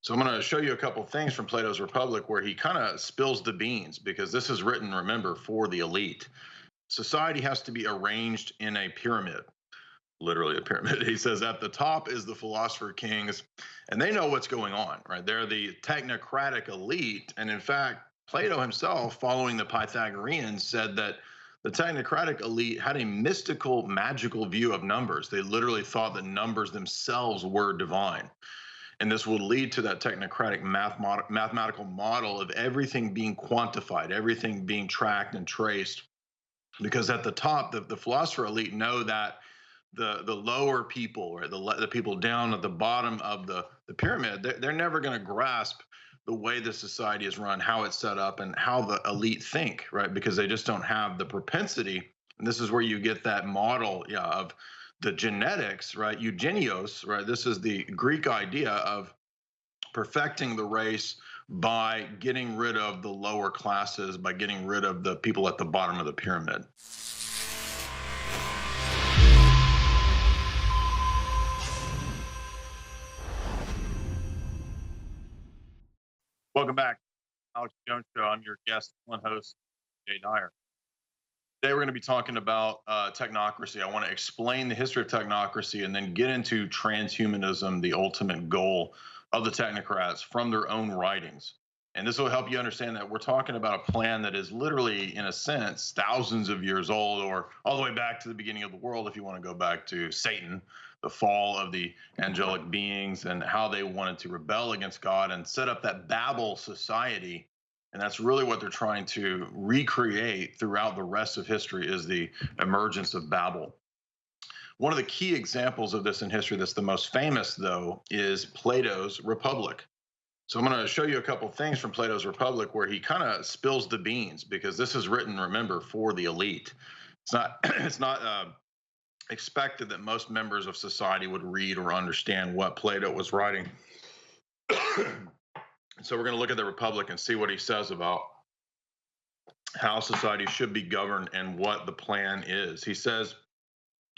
So I'm going to show you a couple things from Plato's Republic where he kind of spills the beans because this is written, remember, for the elite. Society has to be arranged in a pyramid, literally a pyramid. He says at the top is the philosopher kings, and they know what's going on, right? They're the technocratic elite. And in fact, Plato himself, following the Pythagoreans, said that the technocratic elite had a mystical, magical view of numbers. They literally thought that numbers themselves were divine. And this will lead to that technocratic mathematical model of everything being quantified, everything being tracked and traced. Because at the top, the philosopher elite know that the lower people, or the people down at the bottom of the pyramid, they're never going to grasp the way the society is run, how it's set up, and how the elite think, right? Because they just don't have the propensity. And this is where you get that model, yeah, of the genetics, right? Eugenios, right? This is the Greek idea of perfecting the race by getting rid of the lower classes, by getting rid of the people at the bottom of the pyramid. Welcome back, Alex Jones Show. I'm your guest and host, Dyer. Today we're going to be talking about technocracy. I want to explain the history of technocracy and then get into transhumanism, the ultimate goal of the technocrats from their own writings. And this will help you understand that we're talking about a plan that is literally, in a sense, thousands of years old, or all the way back to the beginning of the world, if you want to go back to Satan, the fall of the angelic beings, and how they wanted to rebel against God and set up that Babel society. And that's really what they're trying to recreate throughout the rest of history, is the emergence of Babel. One of the key examples of this in history that's the most famous, though, is Plato's Republic. So I'm going to show you a couple things from Plato's Republic where he kind of spills the beans, because this is written, remember, for the elite. It's not expected that most members of society would read or understand what Plato was writing. So we're going to look at the Republic and see what he says about how society should be governed and what the plan is. He says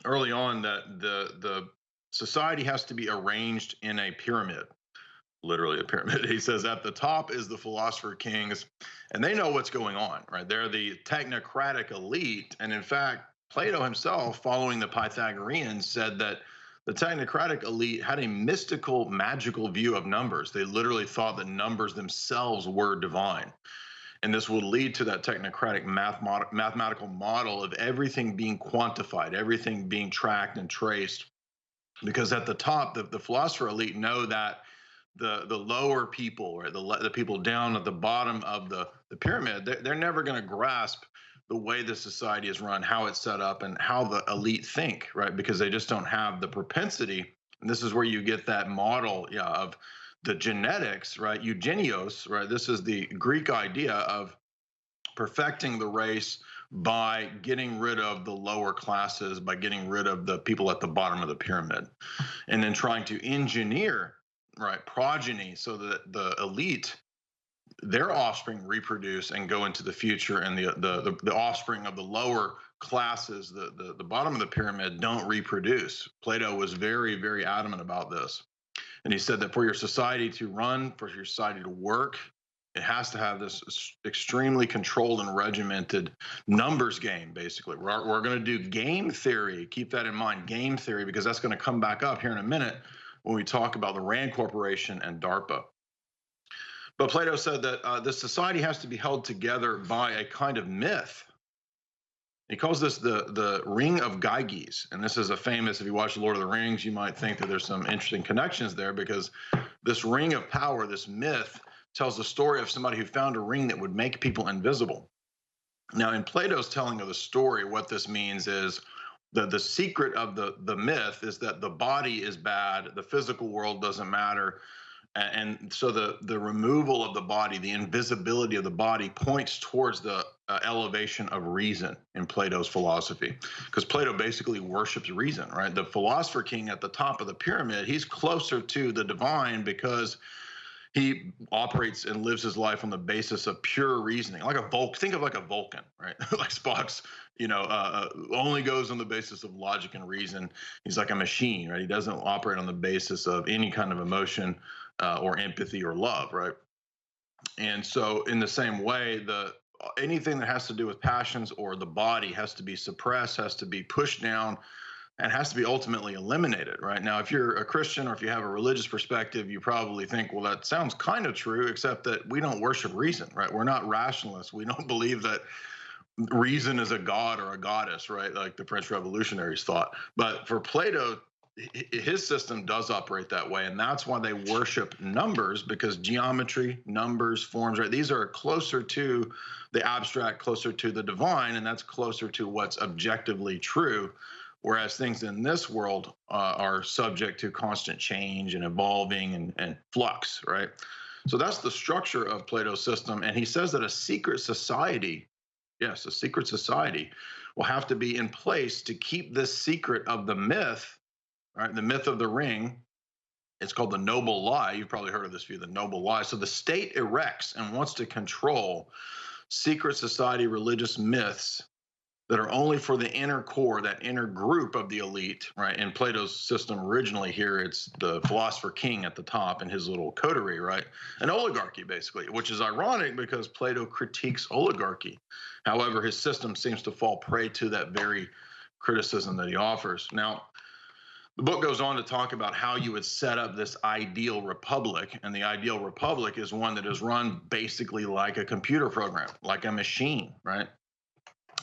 early on that the society has to be arranged in a pyramid, literally a pyramid. He says at the top is the philosopher kings, and they know what's going on, right? They're the technocratic elite. And in fact, Plato himself, following the Pythagoreans, said that the technocratic elite had a mystical, magical view of numbers. They literally thought that numbers themselves were divine. And this will lead to that technocratic mathematical model of everything being quantified, everything being tracked and traced. Because at the top, the philosopher elite know that the lower people, or the people down at the bottom of the pyramid, they're never going to grasp the way the society is run, how it's set up, and how the elite think, right? Because they just don't have the propensity. And this is where you get that model, yeah, of the genetics, right? Eugenios, right? This is the Greek idea of perfecting the race by getting rid of the lower classes, by getting rid of the people at the bottom of the pyramid, and then trying to engineer, right, progeny, so that the elite, their offspring, reproduce and go into the future, and the offspring of the lower classes, the bottom of the pyramid, don't reproduce. Plato was very, very adamant about this. And he said that for your society to run, for your society to work, it has to have this extremely controlled and regimented numbers game, basically. We're going to do game theory. Keep that in mind, game theory, because that's going to come back up here in a minute when we talk about the Rand Corporation and DARPA. But Plato said that the society has to be held together by a kind of myth. He calls this the Ring of Gyges. And this is a famous, if you watch Lord of the Rings, you might think that there's some interesting connections there, because this ring of power, this myth, tells the story of somebody who found a ring that would make people invisible. Now, in Plato's telling of the story, what this means is the secret of the myth is that the body is bad, the physical world doesn't matter. And so the removal of the body, the invisibility of the body, points towards the elevation of reason in Plato's philosophy, because Plato basically worships reason, right? The philosopher king at the top of the pyramid, he's closer to the divine because he operates and lives his life on the basis of pure reasoning, like a think of like a Vulcan, right? Like Spock's, only goes on the basis of logic and reason. He's like a machine, right? He doesn't operate on the basis of any kind of emotion or empathy or love, right? And so, in the same way, the anything that has to do with passions or the body has to be suppressed, has to be pushed down, and has to be ultimately eliminated. Right now, if you're a Christian or if you have a religious perspective, you probably think, well, that sounds kind of true, except that we don't worship reason, right? We're not rationalists. We don't believe that reason is a god or a goddess, right? Like the French revolutionaries thought. But for Plato, his system does operate that way. And that's why they worship numbers, because geometry, numbers, forms, right? These are closer to the abstract, closer to the divine, and that's closer to what's objectively true. Whereas things in this world are subject to constant change and evolving and flux, right? So that's the structure of Plato's system. And he says that a secret society, yes, a secret society, will have to be in place to keep this secret of the myth, right? The myth of the ring. It's called the noble lie. You've probably heard of this view, the noble lie. So the state erects and wants to control secret society religious myths that are only for the inner core, that inner group of the elite, right? In Plato's system originally here, it's the philosopher king at the top and his little coterie, right? An oligarchy, basically, which is ironic because Plato critiques oligarchy. However, his system seems to fall prey to that very criticism that he offers. Now, the book goes on to talk about how you would set up this ideal republic. And the ideal republic is one that is run basically like a computer program, like a machine, right?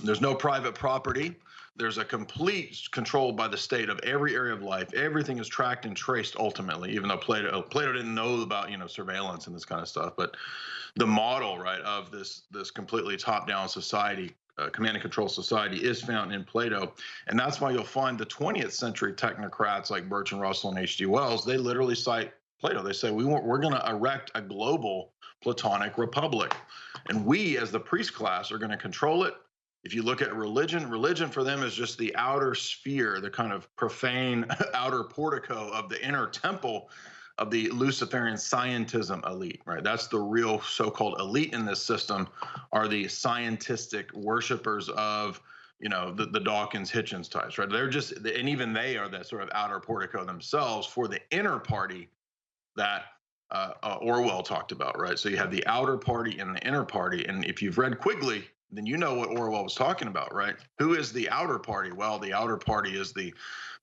There's no private property. There's a complete control by the state of every area of life. Everything is tracked and traced ultimately, even though Plato didn't know about, surveillance and this kind of stuff. But the model, right, of this completely top-down society, command and control society, is found in Plato. And that's why you'll find the 20th century technocrats like Bertrand Russell and H.G. Wells, they literally cite Plato. They say, we're going to erect a global Platonic republic. And we, as the priest class, are going to control it. If you look at religion for them is just the outer sphere, the kind of profane outer portico of the inner temple of the Luciferian scientism elite, right? That's the real so-called elite in this system, are the scientistic worshipers of, the Dawkins Hitchens types, right? They're just, and even they are that sort of outer portico themselves for the inner party that Orwell talked about, right? So you have the outer party and the inner party. And if you've read Quigley, then you know what Orwell was talking about, right? Who is the outer party? Well, the outer party is the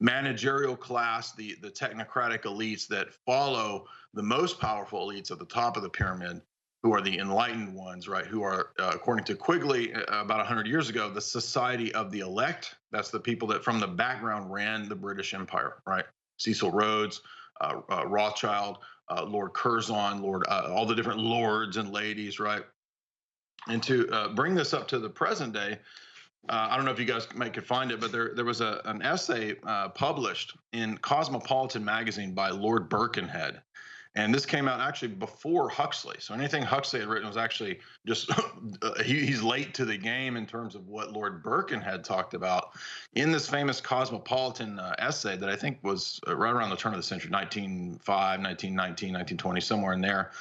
managerial class, the technocratic elites that follow the most powerful elites at the top of the pyramid, who are the enlightened ones, right? Who are, according to Quigley, about 100 years ago, the society of the elect. That's the people that from the background ran the British Empire, right? Cecil Rhodes, Rothschild, Lord Curzon, all the different lords and ladies, right? And to bring this up to the present day, I don't know if you guys could find it, but there was an essay published in Cosmopolitan magazine by Lord Birkenhead. And this came out actually before Huxley. So anything Huxley had written was actually just, he's late to the game in terms of what Lord Birkenhead talked about in this famous Cosmopolitan essay that I think was right around the turn of the century, 1905, 1919, 1920, somewhere in there.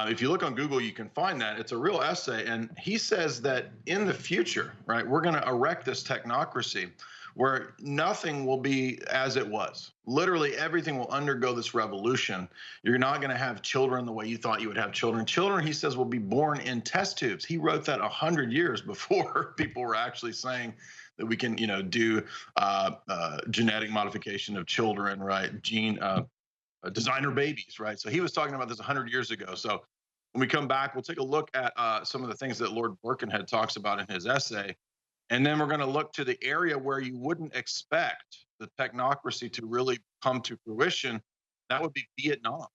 If you look on Google, you can find that. It's a real essay. And he says that in the future, right, we're going to erect this technocracy where nothing will be as it was. Literally everything will undergo this revolution. You're not going to have children the way you thought you would have children. Children, he says, will be born in test tubes. He wrote that 100 years before people were actually saying that we can, do genetic modification of children, right? Designer babies, right? So he was talking about this 100 years ago. So when we come back, we'll take a look at some of the things that Lord Birkenhead talks about in his essay. And then we're going to look to the area where you wouldn't expect the technocracy to really come to fruition. That would be Vietnam.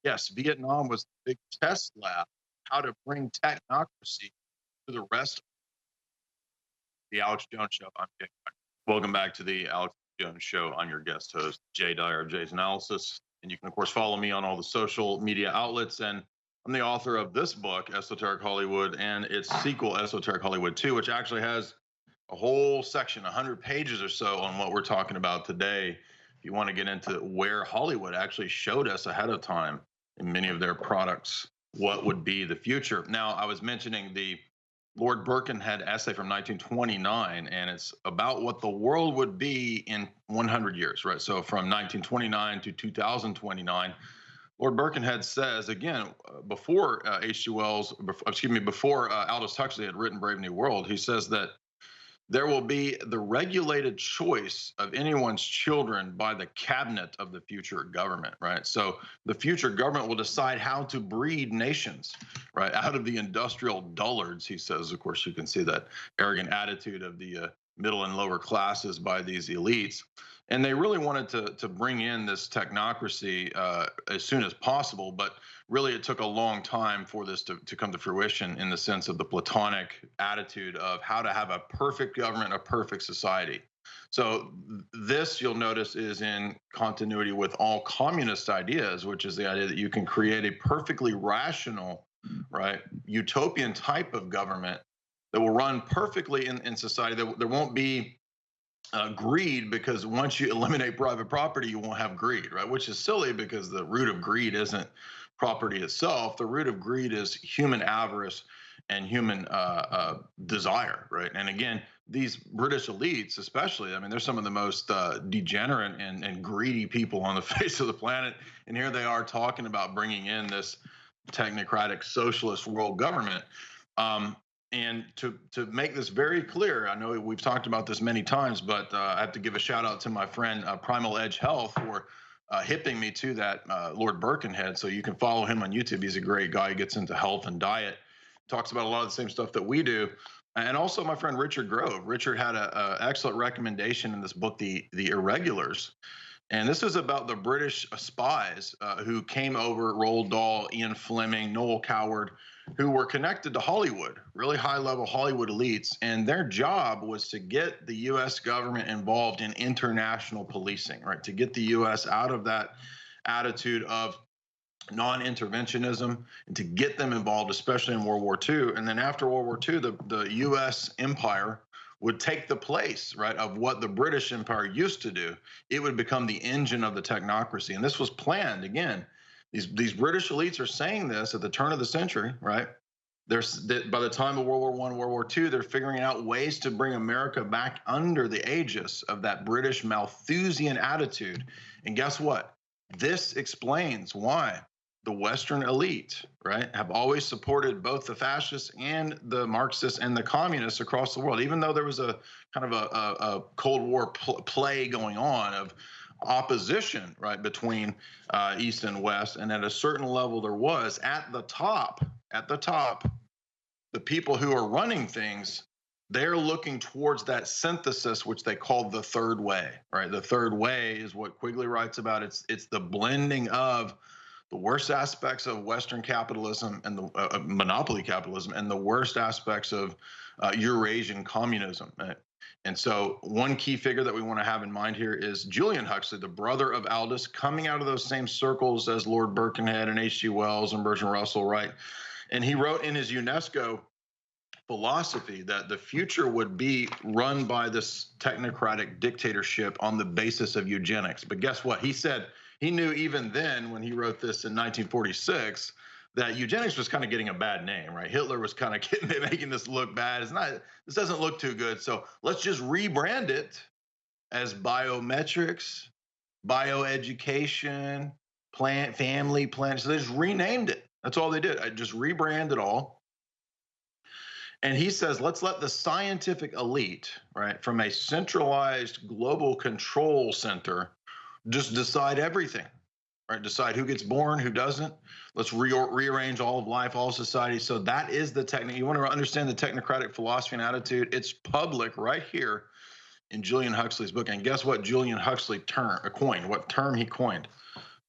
Yes, Vietnam was the big test lab, how to bring technocracy to the rest of the Alex Jones Show. I'm Jay. Welcome back to the Alex Jones Show. I'm your guest host, Jay Dyer of Jay's Analysis. And you can, of course, follow me on all the social media outlets. And I'm the author of this book, Esoteric Hollywood, and its sequel, Esoteric Hollywood 2, which actually has a whole section, 100 pages or so, on what we're talking about today. If you want to get into where Hollywood actually showed us ahead of time in many of their products what would be the future. Now, I was mentioning the Lord Birkenhead essay from 1929, and it's about what the world would be in 100 years, right? So from 1929 to 2029, Lord Birkenhead says again before H.G. Wells, excuse me, before Aldous Huxley had written Brave New World, he says that there will be the regulated choice of anyone's children by the cabinet of the future government, right? So the future government will decide how to breed nations, right? Out of the industrial dullards, he says. Of course, you can see that arrogant attitude of the middle and lower classes by these elites. And they really wanted to bring in this technocracy as soon as possible, but really it took a long time for this to come to fruition in the sense of the Platonic attitude of how to have a perfect government, a perfect society. So this, you'll notice, is in continuity with all communist ideas, which is the idea that you can create a perfectly rational, right, utopian type of government that will run perfectly in society. There won't be greed, because once you eliminate private property, you won't have greed, right? Which is silly, because the root of greed isn't property itself. The root of greed is human avarice and human desire, right? And again, these British elites, especially, I mean, they're some of the most degenerate and greedy people on the face of the planet. And here they are talking about bringing in this technocratic socialist world government. And to make this very clear, I know we've talked about this many times, but I have to give a shout out to my friend Primal Edge Health for hipping me to that Lord Birkenhead. So you can follow him on YouTube. He's a great guy. He gets into health and diet, talks about a lot of the same stuff that we do. And also my friend Richard Grove. Richard had an excellent recommendation in this book, The Irregulars. And this is about the British spies who came over, Roald Dahl, Ian Fleming, Noel Coward, who were connected to Hollywood, really high level Hollywood elites. And their job was to get the US government involved in international policing, right? To get the US out of that attitude of non-interventionism and to get them involved, especially in World War II. And then after World War II, the US empire would take the place, right, of what the British Empire used to do. It would become the engine of the technocracy. And this was planned. Again, these British elites are saying this at the turn of the century, right? By the time of World War I, World War II, they're figuring out ways to bring America back under the aegis of that British Malthusian attitude. And guess what? This explains why the Western elite, right, have always supported both the fascists and the Marxists and the communists across the world, even though there was a kind of a Cold War play going on of opposition, right, between East and West. And at a certain level, there was at the top, the people who are running things, they're looking towards that synthesis, which they call the third way, right? The third way is what Quigley writes about. It's the blending of the worst aspects of Western capitalism and the monopoly capitalism, and the worst aspects of Eurasian communism. And so one key figure that we want to have in mind here is Julian Huxley, the brother of Aldous, coming out of those same circles as Lord Birkenhead and H.G. Wells and Bertrand Russell, right? And he wrote in his UNESCO philosophy that the future would be run by this technocratic dictatorship on the basis of eugenics. But guess what? He said he knew even then, when he wrote this in 1946, that eugenics was kind of getting a bad name, right? Hitler was kind of making this look bad. This doesn't look too good. So let's just rebrand it as biometrics, bioeducation, family plan. So they just renamed it. That's all they did. I just rebranded all. And he says, let's let the scientific elite, right, from a centralized global control center, just decide everything, right? Decide who gets born, who doesn't. Let's rearrange all of life, all of society. So that is the you want to understand the technocratic philosophy and attitude. It's public right here in Julian Huxley's book. And guess what Julian Huxley coined? What term he coined?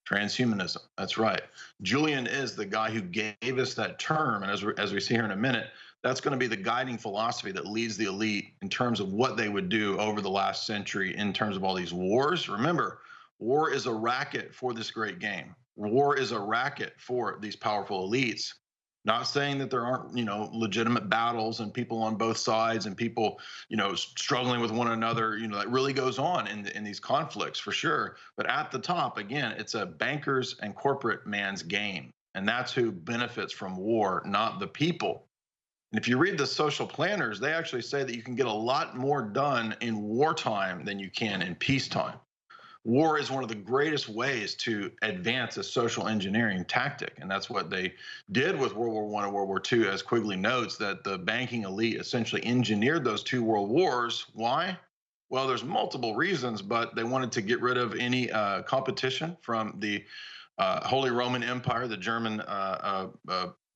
Transhumanism. That's right. Julian is the guy who gave us that term. And as we see here in a minute, that's going to be the guiding philosophy that leads the elite in terms of what they would do over the last century in terms of all these wars. Remember, war is a racket for this great game. War is a racket for these powerful elites. Not saying that there aren't, legitimate battles and people on both sides and people, struggling with one another. That really goes on in these conflicts for sure. But at the top, again, it's a bankers and corporate man's game. And that's who benefits from war, not the people. And if you read the social planners, they actually say that you can get a lot more done in wartime than you can in peacetime. war is one of the greatest ways to advance a social engineering tactic. And that's what they did with World War I and World War II, as Quigley notes, that the banking elite essentially engineered those two world wars. Why? Well, there's multiple reasons, but they wanted to get rid of any competition from the Holy Roman Empire, the German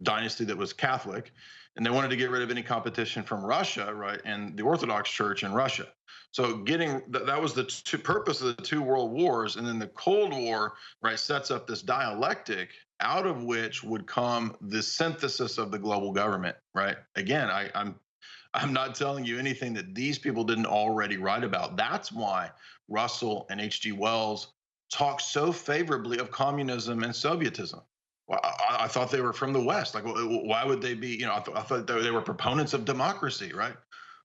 dynasty that was Catholic, and they wanted to get rid of any competition from Russia, right, and the Orthodox Church in Russia. So that was the purpose of the two world wars, and then the Cold War, right, sets up this dialectic out of which would come the synthesis of the global government, right? Again, I'm not telling you anything that these people didn't already write about. That's why Russell and H.G. Wells talk so favorably of communism and Sovietism. Well, I thought they were from the West. Like, why would they be? I thought they were proponents of democracy, right?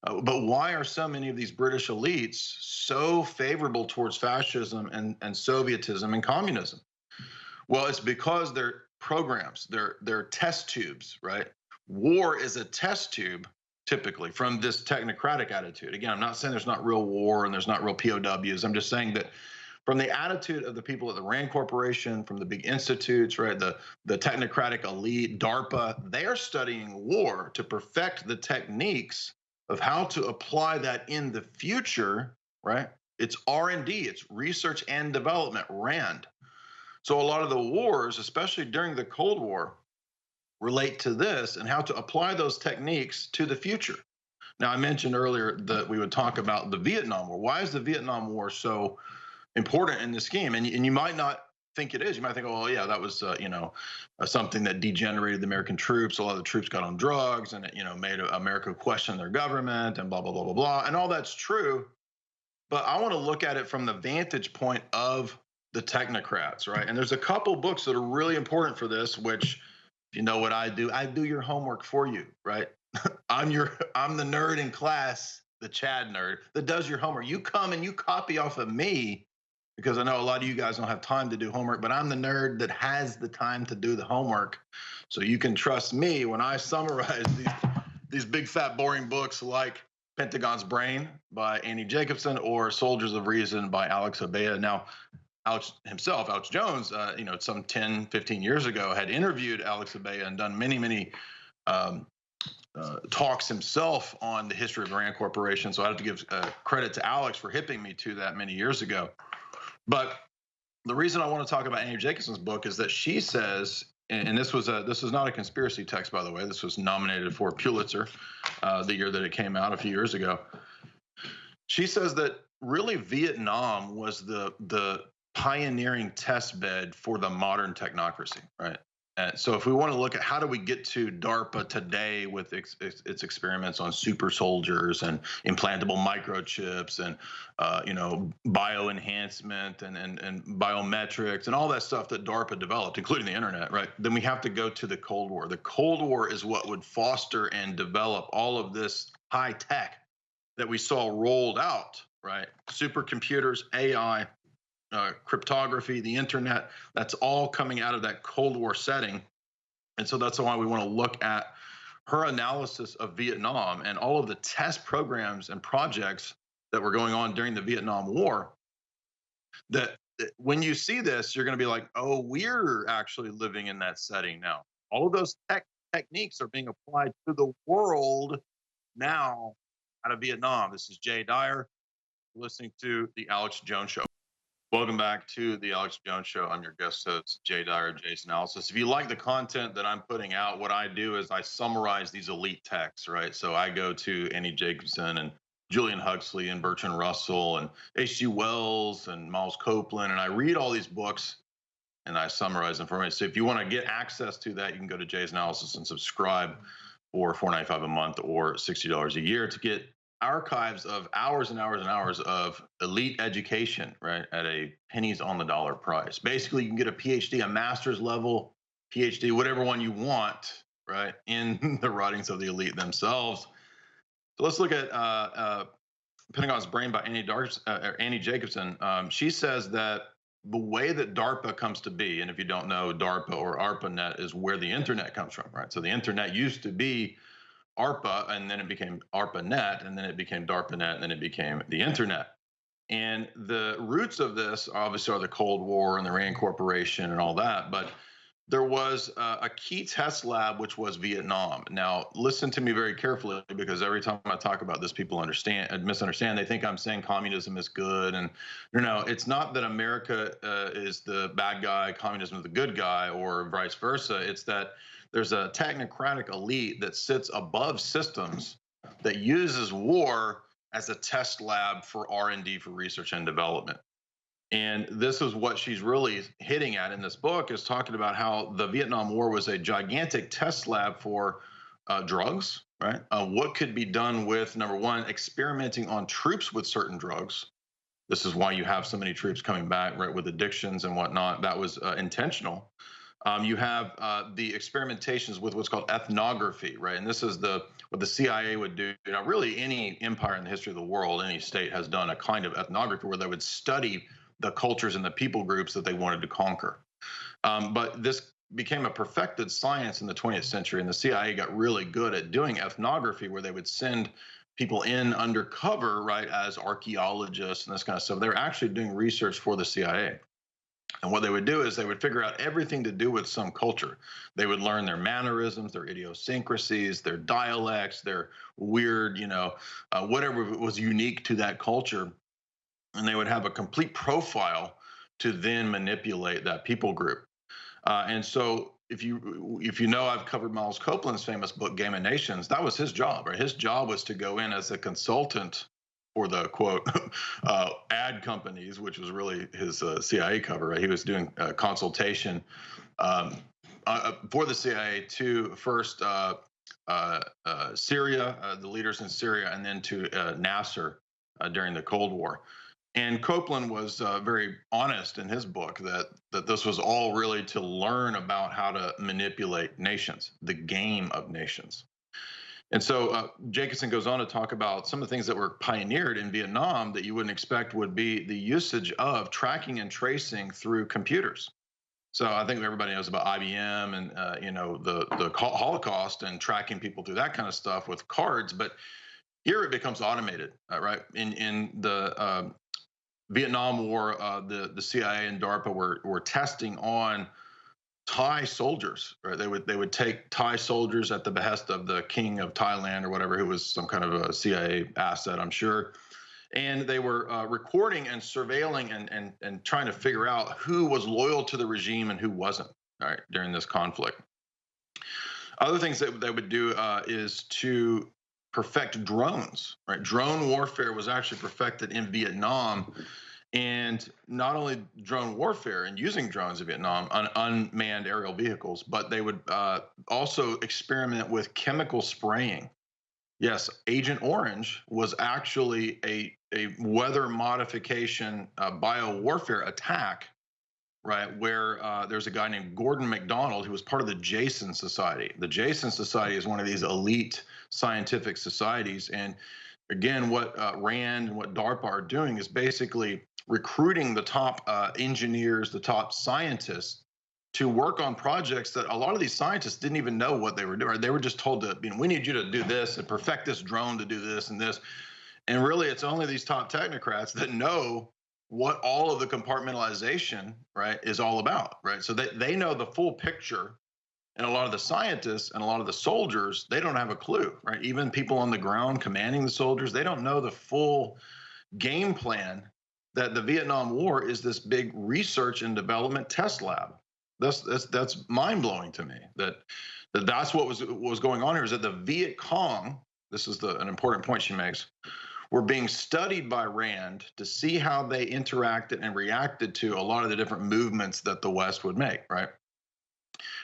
But why are so many of these British elites so favorable towards fascism and Sovietism and communism? Well, it's because they're programs, they're test tubes, right? War is a test tube typically from this technocratic attitude. Again, I'm not saying there's not real war and there's not real POWs. I'm just saying that from the attitude of the people at the Rand Corporation, from the big institutes, right, the technocratic elite, DARPA, they are studying war to perfect the techniques of how to apply that in the future, right? It's R&D, it's research and development, RAND. So a lot of the wars, especially during the Cold War, relate to this and how to apply those techniques to the future. Now, I mentioned earlier that we would talk about the Vietnam War. Why is the Vietnam War so important in the scheme? And you might not think it is. You might think, oh, yeah, that was something that degenerated the American troops. A lot of the troops got on drugs, and it made America question their government, and blah blah blah blah blah. And all that's true, but I want to look at it from the vantage point of the technocrats, right? And there's a couple books that are really important for this, which, if you know what I do your homework for you, right? I'm the nerd in class, the Chad nerd that does your homework. You come and you copy off of me, because I know a lot of you guys don't have time to do homework, but I'm the nerd that has the time to do the homework. So you can trust me when I summarize these big fat boring books like Pentagon's Brain by Annie Jacobson or Soldiers of Reason by Alex Abea. Now, Alex himself, Alex Jones, some 10, 15 years ago had interviewed Alex Abea and done many talks himself on the history of the Rand Corporation. So I have to give credit to Alex for hipping me to that many years ago. But the reason I want to talk about Annie Jacobson's book is that she says, and this is not a conspiracy text, by the way. This was nominated for Pulitzer the year that it came out a few years ago. She says that really Vietnam was the pioneering test bed for the modern technocracy, right? So if we want to look at how do we get to DARPA today with its experiments on super soldiers and implantable microchips and bioenhancement and biometrics and all that stuff that DARPA developed, including the internet, right? Then we have to go to the Cold War. The Cold War is what would foster and develop all of this high tech that we saw rolled out, right? Supercomputers, AI, cryptography, the internet, that's all coming out of that Cold War setting. And so that's why we want to look at her analysis of Vietnam and all of the test programs and projects that were going on during the Vietnam War. That when you see this, you're going to be like, oh, we're actually living in that setting now. All of those techniques are being applied to the world now out of Vietnam. This is Jay Dyer, listening to The Alex Jones Show. Welcome back to the Alex Jones Show. I'm your guest host, Jay Dyer, Jay's Analysis. If you like the content that I'm putting out, what I do is I summarize these elite texts, right? So I go to Annie Jacobson and Julian Huxley and Bertrand Russell and H.G. Wells and Miles Copeland, and I read all these books and I summarize them for me. So if you want to get access to that, you can go to Jay's Analysis and subscribe for $4.95 a month or $60 a year to get archives of hours and hours and hours of elite education, right, at a pennies on the dollar price. Basically, you can get a PhD, a master's level PhD, whatever one you want, right, in the writings of the elite themselves. So let's look at Pentagon's Brain by Annie Jacobson. She says that the way that DARPA comes to be, and if you don't know, DARPA or ARPANET is where the internet comes from, right? So the internet used to be ARPA, and then it became ARPANET, and then it became DARPANET, and then it became the internet. And the roots of this obviously are the Cold War and the Rand Corporation and all that. But there was a key test lab, which was Vietnam. Now, listen to me very carefully, because every time I talk about this, people misunderstand. They think I'm saying communism is good, and no, it's not that America is the bad guy, communism is the good guy, or vice versa. It's that there's a technocratic elite that sits above systems that uses war as a test lab for R&D, for research and development. And this is what she's really hitting at in this book, is talking about how the Vietnam War was a gigantic test lab for drugs, right? What could be done with, number one, experimenting on troops with certain drugs. This is why you have so many troops coming back, right, with addictions and whatnot. That was intentional. You have the experimentations with what's called ethnography, right? And this is what the CIA would do. Really, any empire in the history of the world, any state has done a kind of ethnography where they would study the cultures and the people groups that they wanted to conquer. But this became a perfected science in the 20th century, and the CIA got really good at doing ethnography, where they would send people in undercover, right, as archaeologists and this kind of stuff. They were actually doing research for the CIA. And what they would do is they would figure out everything to do with some culture. They would learn their mannerisms, their idiosyncrasies, their dialects, their weird, whatever was unique to that culture. And they would have a complete profile to then manipulate that people group. And so if you know, I've covered Miles Copeland's famous book, Game of Nations. That was his job, right? His job was to go in as a consultant for the quote ad companies, which was really his CIA cover. Right? He was doing consultation for the CIA to first Syria, the leaders in Syria, and then to Nasser during the Cold War. And Copeland was very honest in his book that this was all really to learn about how to manipulate nations, the game of nations. And so Jacobson goes on to talk about some of the things that were pioneered in Vietnam that you wouldn't expect would be the usage of tracking and tracing through computers. So I think everybody knows about IBM and the Holocaust and tracking people through that kind of stuff with cards, but here it becomes automated, right? In the Vietnam War, the CIA and DARPA were testing on Thai soldiers. Right? They would take Thai soldiers at the behest of the king of Thailand or whatever, who was some kind of a CIA asset, I'm sure. And they were recording and surveilling and trying to figure out who was loyal to the regime and who wasn't. All right, during this conflict. Other things that they would do is to perfect drones. Right, drone warfare was actually perfected in Vietnam, and not only drone warfare and using drones in Vietnam on unmanned aerial vehicles, but they would also experiment with chemical spraying. Yes, Agent Orange was actually a weather modification bio warfare attack, right? Where there's a guy named Gordon MacDonald who was part of the Jason Society. The Jason Society is one of these elite scientific societies. And again, what Rand and what DARPA are doing is basically recruiting the top engineers, the top scientists to work on projects that a lot of these scientists didn't even know what they were doing. They were just told to, we need you to do this and perfect this drone to do this and this. And really, it's only these top technocrats that know what all of the compartmentalization, right, is all about, right? So they know the full picture. And a lot of the scientists and a lot of the soldiers, they don't have a clue, right? Even people on the ground commanding the soldiers, they don't know the full game plan, that the Vietnam War is this big research and development test lab. That's mind blowing to me. That's what was going on here, is that the Viet Cong, this is an important point she makes, were being studied by Rand to see how they interacted and reacted to a lot of the different movements that the West would make, right?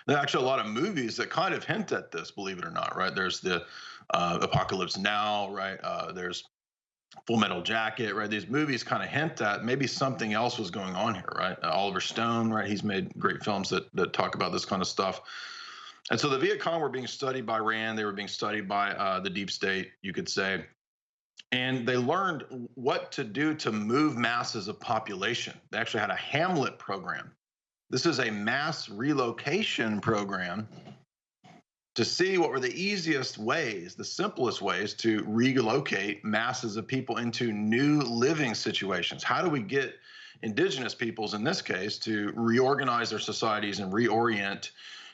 There are actually a lot of movies that kind of hint at this, believe it or not, right? There's the Apocalypse Now, right? There's Full Metal Jacket, right? These movies kind of hint at maybe something else was going on here, right? Oliver Stone, right? He's made great films that talk about this kind of stuff. And so the Viet Cong were being studied by Rand. They were being studied by the deep state, you could say. And they learned what to do to move masses of population. They actually had a Hamlet program. This is a mass relocation program to see what were the easiest ways, the simplest ways to relocate masses of people into new living situations. How do we get indigenous peoples, in this case, to reorganize their societies and reorient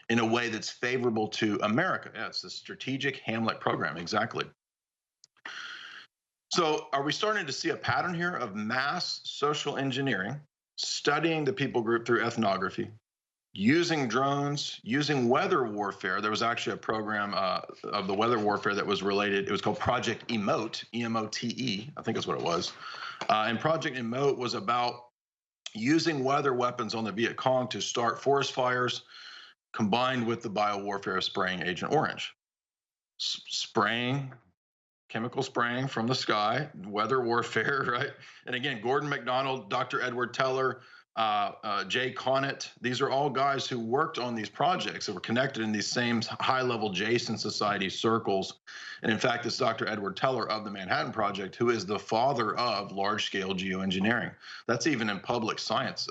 in a way that's favorable to America? Yeah, it's the strategic Hamlet program, exactly. So, are we starting to see a pattern here of mass social engineering, studying the people group through ethnography, using drones, using weather warfare? There was actually a program of the weather warfare that was related. It was called Project Emote, EMOTE, I think is what it was. And Project Emote was about using weather weapons on the Viet Cong to start forest fires, combined with the biowarfare of spraying Agent Orange. Spraying, chemical spraying from the sky, weather warfare, right? And again, Gordon MacDonald, Dr. Edward Teller, Jay Connett, these are all guys who worked on these projects that were connected in these same high-level Jason Society circles. And in fact, it's Dr. Edward Teller of the Manhattan Project, who is the father of large-scale geoengineering. That's even in public science,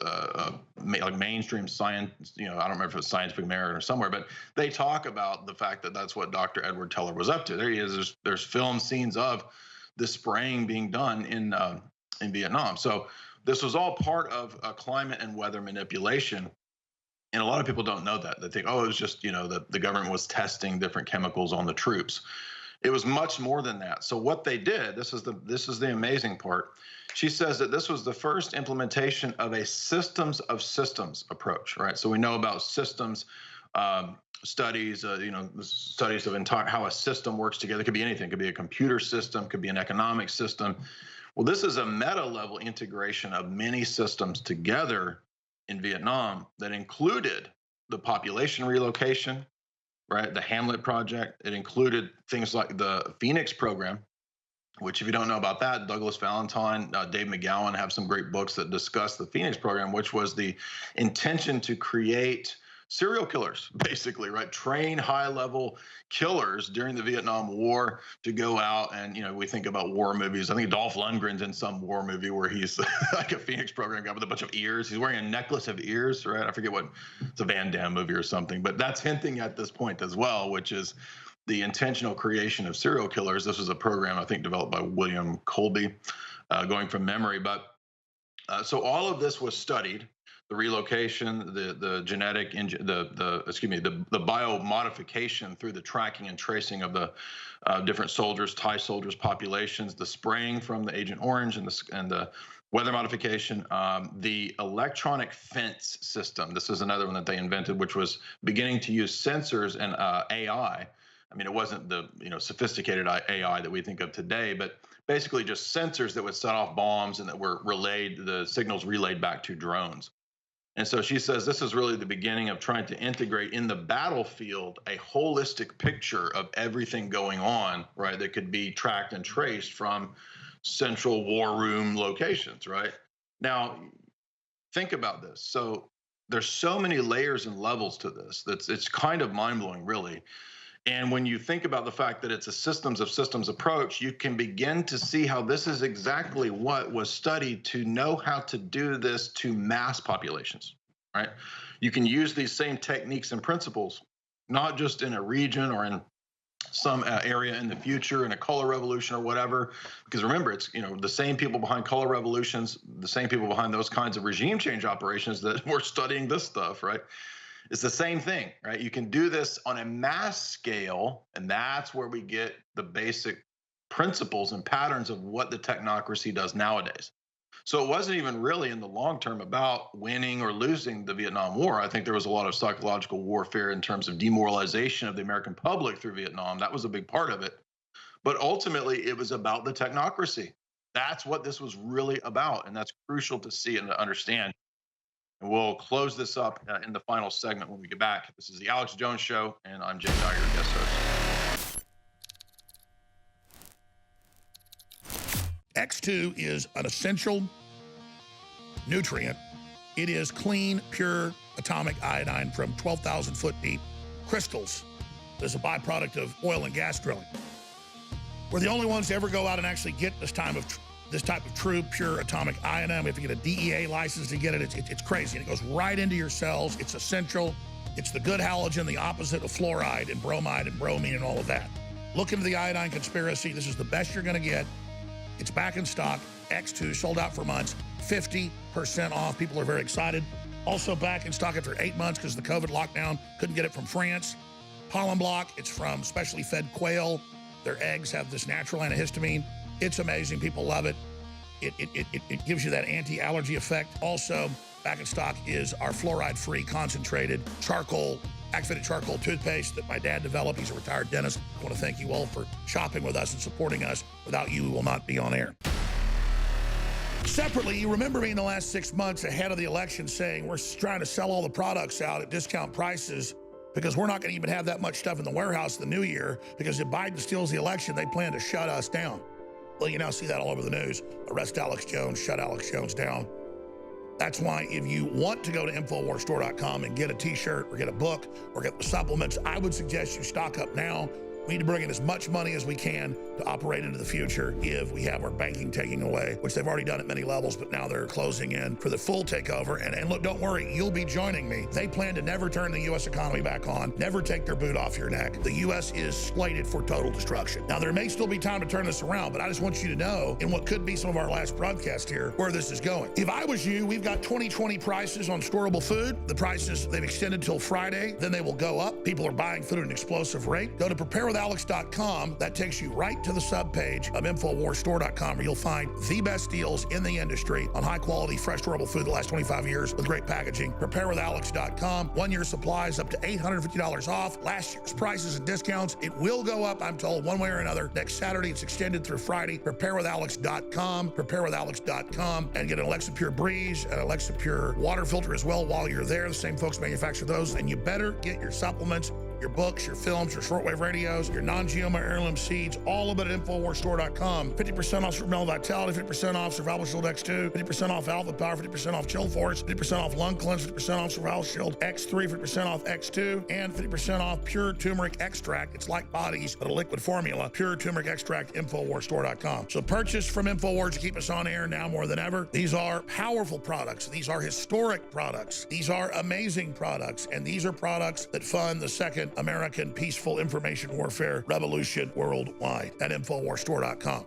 like mainstream science. I don't remember if it's Scientific American or somewhere, but they talk about the fact that that's what Dr. Edward Teller was up to. There he is. There's film scenes of the spraying being done in Vietnam. So this was all part of climate and weather manipulation. And a lot of people don't know that. They think, oh, it was just, the government was testing different chemicals on the troops. It was much more than that. So what they did, this is the amazing part. She says that this was the first implementation of a systems of systems approach, right? So we know about systems studies, studies of how a system works together. It could be anything. It could be a computer system, could be an economic system. Well, this is a meta level integration of many systems together in Vietnam that included the population relocation, right? The Hamlet Project. It included things like the Phoenix program, which, if you don't know about that, Douglas Valentine, Dave McGowan have some great books that discuss the Phoenix program, which was the intention to create serial killers, basically, right? Train high-level killers during the Vietnam War to go out and, we think about war movies. I think Dolph Lundgren's in some war movie where he's like a Phoenix program guy with a bunch of ears. He's wearing a necklace of ears, right? I forget it's a Van Damme movie or something, but that's hinting at this point as well, which is the intentional creation of serial killers. This was a program, I think, developed by William Colby, going from memory. But so all of this was studied. The relocation, the genetic, the biomodification through the tracking and tracing of the different soldiers, Thai soldiers populations, the spraying from the Agent Orange and the weather modification, the electronic fence system. This is another one that they invented, which was beginning to use sensors and AI. I mean, it wasn't the sophisticated AI that we think of today, but basically just sensors that would set off bombs and that were the signals relayed back to drones. And so she says this is really the beginning of trying to integrate in the battlefield a holistic picture of everything going on, right? That could be tracked and traced from central war room locations, right? Now, think about this. So there's so many layers and levels to this it's kind of mind-blowing, really. And when you think about the fact that it's a systems of systems approach, you can begin to see how this is exactly what was studied to know how to do this to mass populations, right? You can use these same techniques and principles, not just in a region or in some area in the future, in a color revolution or whatever, because remember, it's the same people behind color revolutions, the same people behind those kinds of regime change operations that were studying this stuff, right? It's the same thing, right? You can do this on a mass scale, and that's where we get the basic principles and patterns of what the technocracy does nowadays. So it wasn't even really in the long term about winning or losing the Vietnam War. I think there was a lot of psychological warfare in terms of demoralization of the American public through Vietnam. That was a big part of it. But ultimately, it was about the technocracy. That's what this was really about, and that's crucial to see and to understand. And we'll close this up in the final segment when we get back. This is the Alex Jones Show, and I'm Jay Dyer, guest host. X2 is an essential nutrient. It is clean, pure atomic iodine from 12,000 foot deep crystals. There's a byproduct of oil and gas drilling. We're the only ones to ever go out and actually get this type of true, pure atomic iodine. We have to get a DEA license to get it. It's crazy. And it goes right into your cells. It's essential. It's the good halogen, the opposite of fluoride and bromide and bromine and all of that. Look into the iodine conspiracy. This is the best you're going to get. It's back in stock. X2 sold out for months, 50% off. People are very excited. Also back in stock after 8 months because the COVID lockdown, couldn't get it from France. Pollen block, it's from specially fed quail. Their eggs have this natural antihistamine. It's amazing, people love it. It gives you that anti-allergy effect. Also back in stock is our fluoride-free concentrated charcoal, activated charcoal toothpaste that my dad developed. He's a retired dentist. I want to thank you all for shopping with us and supporting us. Without you, we will not be on air. Separately, you remember me in the last 6 months ahead of the election saying we're trying to sell all the products out at discount prices because we're not going to even have that much stuff in the warehouse in the new year, because if Biden steals the election, they plan to shut us down. Well, you now see that all over the news. Arrest Alex Jones, shut Alex Jones down. That's why if you want to go to InfoWarsStore.com and get a t-shirt or get a book or get the supplements, I would suggest you stock up now. We need to bring in as much money as we can to operate into the future if we have our banking taking away, which they've already done at many levels, but now they're closing in for the full takeover. And look, don't worry, you'll be joining me. They plan to never turn the U.S. economy back on, never take their boot off your neck. The U.S. is slated for total destruction. Now, there may still be time to turn this around, but I just want you to know, in what could be some of our last broadcast here, where this is going. If I was you, we've got 2020 prices on storable food. The prices, they've extended till Friday, then they will go up. People are buying food at an explosive rate. Go to preparewithalex.com. That takes you right to the subpage of InfoWarsStore.com, where you'll find the best deals in the industry on high-quality, fresh, storable food the last 25 years with great packaging. PrepareWithAlex.com. 1 year supplies up to $850 off. Last year's prices and discounts. It will go up, I'm told, one way or another. Next Saturday, it's extended through Friday. PrepareWithAlex.com. PrepareWithAlex.com. And get an Alexa Pure Breeze, an Alexa Pure water filter as well while you're there. The same folks manufacture those. And you better get your supplements, your books, your films, your shortwave radios, your non-GMO heirloom seeds, all of it at InfoWarsStore.com. 50% off Survival Vitality, 50% off Survival Shield X2, 50% off Alpha Power, 50% off Chill Force, 50% off Lung Cleanse, 50% off Survival Shield X3, 50% off X2, and 50% off Pure Turmeric Extract. It's like bodies, but a liquid formula. Pure Turmeric Extract, InfoWarsStore.com. So purchase from InfoWars to keep us on air now more than ever. These are powerful products. These are historic products. These are amazing products. And these are products that fund the second American peaceful information warfare revolution worldwide at InfoWarsStore.com.